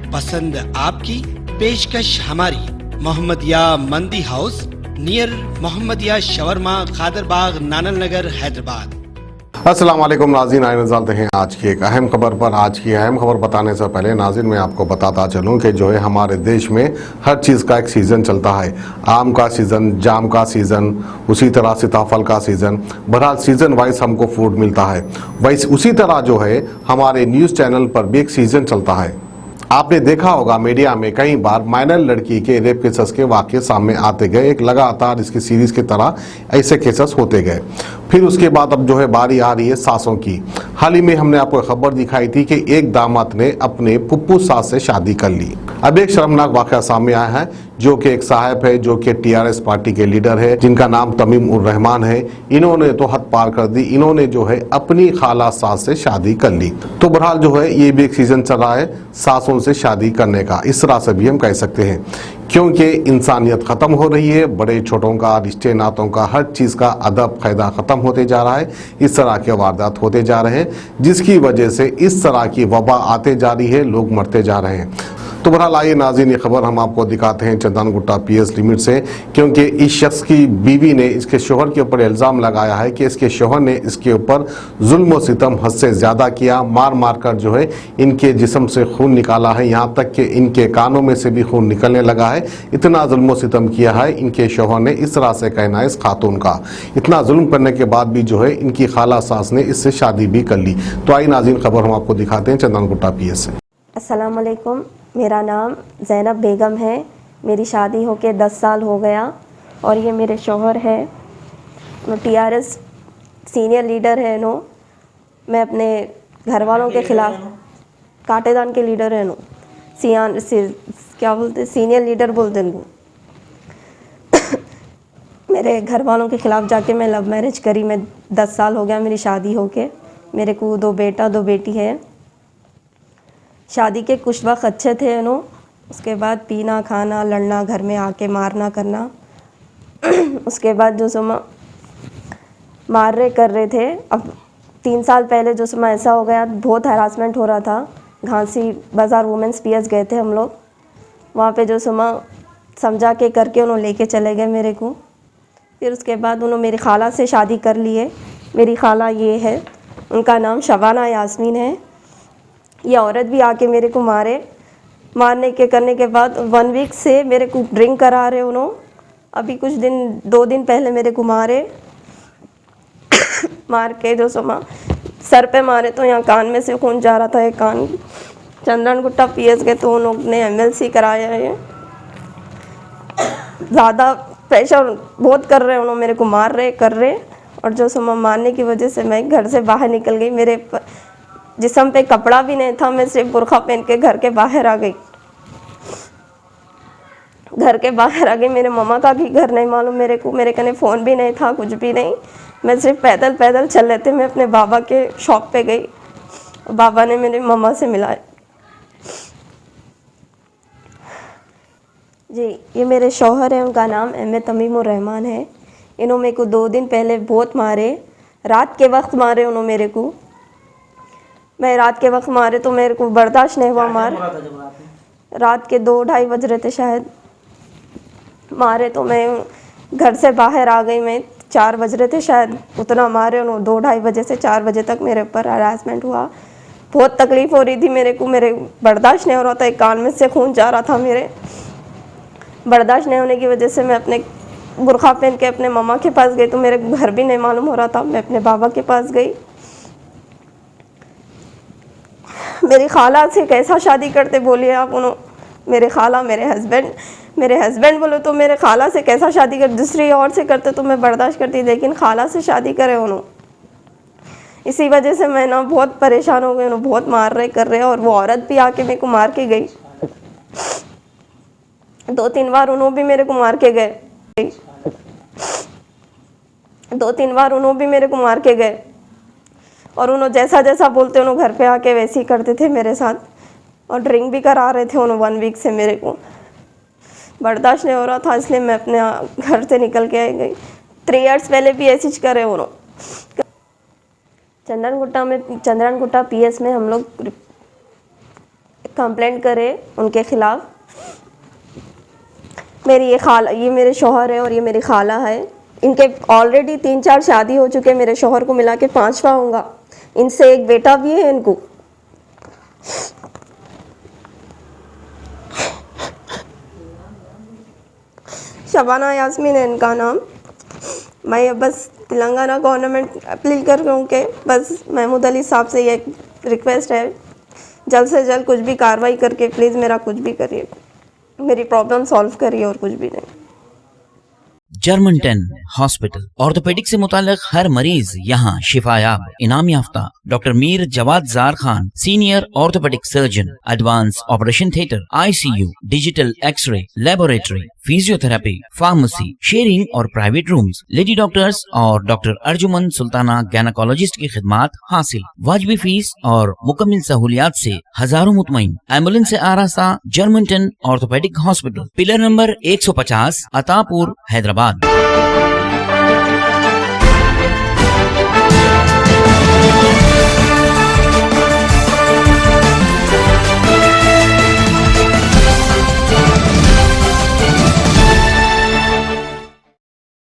पसंद आपकी, पेशकश हमारी। मोहम्मदिया मंदी house near Mohammadia shawarma, Khadarbagh, नानल नगर, हैदराबाद। अस्सलाम वालेकुम नाज़रीन, आए नज़ारते हैं आज की एक अहम खबर पर। आज की अहम खबर बताने से पहले नाज़रीन मैं आपको बताता चलूं कि जो है हमारे देश में हर चीज़ का एक सीज़न चलता है। आम का सीज़न, जाम का सीज़न, उसी तरह सीताफल का सीज़न। बहरहाल सीज़न वाइज हमको फूड मिलता है। वैसे उसी तरह जो है हमारे न्यूज़ चैनल पर भी एक सीज़न चलता है। आपने देखा होगा मीडिया में कई बार माइनर लड़की के रेप केसेस के वाक़े सामने आते गए, एक लगातार इसकी सीरीज की तरह ऐसे केसेस होते गए। फिर उसके बाद अब जो है बारी आ रही है सासों की। हाल ही में हमने आपको खबर दिखाई थी कि एक दामाद ने अपने पुप्पू सास से शादी कर ली। अब एक शर्मनाक वाक़या सामने आया है, जो कि एक साहब है जो कि टीआरएस पार्टी के लीडर है, जिनका नाम तमीम उर रहमान है। इन्होंने तो हद पार कर दी, इन्होंने जो है अपनी खाला सास से शादी कर ली। तो बहरहाल जो है ये भी एक सीजन चल रहा है सासों से शादी करने का, इस तरह से भी हम कह सकते हैं, क्योंकि इंसानियत ख़त्म हो रही है। बड़े छोटों का, रिश्ते नातों का, हर चीज़ का अदब क़ायदा ख़त्म होते जा रहा है। इस तरह के वारदात होते जा रहे हैं, जिसकी वजह से इस तरह की वबा आते जा रही है, लोग मरते जा रहे हैं। तो बहरहाल आइए नाज़रीन, ये खबर हम आपको दिखाते हैं चंदनगुट्टा पीएस लिमिट से, क्योंकि इस शख्स की बीवी ने इसके शोहर के ऊपर इल्ज़ाम लगाया है कि इसके शोहर ने इसके ऊपर जुल्म व सितम हद से ज़्यादा किया। मार मार कर जो है इनके जिस्म से खून निकाला है, यहाँ तक कि इनके कानों में से भी खून निकलने लगा है। इतना जुल्म व सितम किया है इनके शोहर ने, इस तरह से कहना है इस खातून का। इतना जुल्म करने के बाद भी जो है इनकी खाला सास ने इससे शादी भी कर ली। तो आइए नाज़रीन, खबर हम आपको दिखाते हैं चंदनगुट्टा पीएस से। अस्सलाम वालेकुम, मेरा नाम ज़ैनब बेगम है। मेरी शादी होके 10 साल हो गया और ये मेरे शौहर है। टीआरएस सीनियर लीडर है नो। मैं अपने घर वालों के ख़िलाफ़ काटेदान के लीडर है नो, क्या बोलते सीनियर लीडर बोलते हैं। मेरे घर वालों के ख़िलाफ़ जाके मैं लव मैरिज करी। मैं 10 साल हो गया मेरी शादी होके। मेरे को 2 बेटा 2 बेटी है। शादी के कुछ वक्त अच्छे थे नो, उसके बाद पीना खाना, लड़ना, घर में आके मारना करना। उसके बाद जो समय मार रहे कर रहे थे। अब 3 साल पहले जो समय ऐसा हो गया, बहुत हरासमेंट हो रहा था। घासी बाज़ार वुमेंस पीएस गए थे हम लोग, वहाँ पे जो समय समझा के करके उन्होंने लेके चले गए मेरे को। फिर उसके बाद उन्होंने मेरी खाला से शादी कर ली है। मेरी खाला ये है, उनका नाम शबाना यास्मीन है। ये औरत भी आके मेरे को मारने के करने के बाद 1 वीक से मेरे को ड्रिंक करा रहे उन्होंने। अभी कुछ दिन 2 दिन पहले मेरे को मार के जो समा सर पे मारे, तो यहाँ कान में से खून जा रहा था। एक कान चंदनगुट्टा पीएस गए तो उन लोग ने एमएलसी कराया है। ज़्यादा प्रेशर बहुत कर रहे हैं उन्होंने, मेरे को मार रहे कर रहे। और जो समा मारने की वजह से मैं घर से बाहर निकल गई। मेरे जिस्म पे कपड़ा भी नहीं था, मैं सिर्फ बुर्खा पहन के घर के बाहर आ गई। मेरे मम्मा का भी घर नहीं मालूम मेरे को, मेरे कने फ़ोन भी नहीं था, कुछ भी नहीं। मैं सिर्फ पैदल पैदल चल रहे थे। मैं अपने बाबा के शॉप पे गई, बाबा ने मेरे मम्मा से मिलाया। जी, ये मेरे शौहर हैं, उनका नाम तमीम उर रहमान है। इन्होंने मेरे को 2 दिन पहले बहुत मारे, रात के वक्त मारे उन्होंने मेरे को। मैं रात के वक्त मारे तो मेरे को बर्दाश्त नहीं हुआ। मार रात के 2-2:30 बज रहे थे शायद। मारे तो मैं घर से बाहर आ गई। मैं 4 बज रहे थे शायद, उतना मारे उन्होंने। 2-2:30 बजे से 4 बजे तक मेरे ऊपर हरासमेंट हुआ। बहुत तकलीफ़ हो रही थी मेरे को, मेरे बर्दाश्त नहीं हो रहा था। एक कान में से खून जा रहा था मेरे। बर्दाश्त नहीं होने की वजह से मैं अपने बुर्खा पहन के अपने मम्मा के पास गई, तो मेरे घर भी नहीं मालूम हो रहा था। मैं अपने बाबा के पास गई। मेरी खाला से कैसा शादी करते बोलिए आप उन्होंने। मेरे खाला मेरे हस्बैंड बोलो तो मेरे खाला से कैसा शादी कर, दूसरी और से करते तो मैं बर्दाश्त करती, लेकिन खाला से शादी करे उन्होंने। इसी वजह से मैं ना बहुत परेशान हो गई। उन्होंने बहुत मार रहे कर रहे, और वो औरत भी आके मेरे को मार के गई। 2-3 बार उन्होंने भी मेरे को मार के गए। 2-3 बार उन्होंने भी मेरे को मार के गए। और उन्होंने जैसा जैसा बोलते उन्होंने घर पे आके वैसे ही करते थे मेरे साथ। और ड्रिंक भी करा रहे थे उन्होंने 1 वीक से। मेरे को बर्दाश्त नहीं हो रहा था, इसलिए मैं अपने घर से निकल के आ गई। 3 इयर्स पहले भी ऐसी करे उन्होंने। चंदनगुट्टा पीएस में हम लोग कंप्लेंट करे उनके खिलाफ। मेरी ये मेरे शौहर है और ये मेरी खाला है। इनके ऑलरेडी 3-4 शादी हो चुके, मेरे शौहर को मिला के 5वां होगा। इनसे एक बेटा भी है इनको। शबाना यास्मीन है इनका नाम। मैं बस तेलंगाना गवर्नमेंट अपील कर रहा हूँ कि बस महमूद अली साहब से ये रिक्वेस्ट है, जल्द से जल्द कुछ भी कार्रवाई करके प्लीज़ मेरा कुछ भी करिए, मेरी प्रॉब्लम सॉल्व करिए और कुछ भी नहीं। जर्मन 10 हॉस्पिटल ऑर्थोपेडिक से मुताल्लिक हर मरीज यहाँ शिफायाब। इनाम याफ्ता doctor Mir Jawad Zar Khan, senior orthopaedic surgeon, advance operation theatre, ICU, digital x ray, laboratory, physiotherapy, pharmacy, sharing और प्राइवेट रूम्स, लेडी डॉक्टर्स और डॉक्टर अर्जुमन सुल्ताना गायनेकोलॉजिस्ट की खिदमात हासिल। वाजबी फीस और मुकम्मल सहूलियात से हजारों मुतमईन। एम्बुलेंस से आरास्ता German 10 orthopaedic hospital, pillar number 150, Attapur, Hyderabad.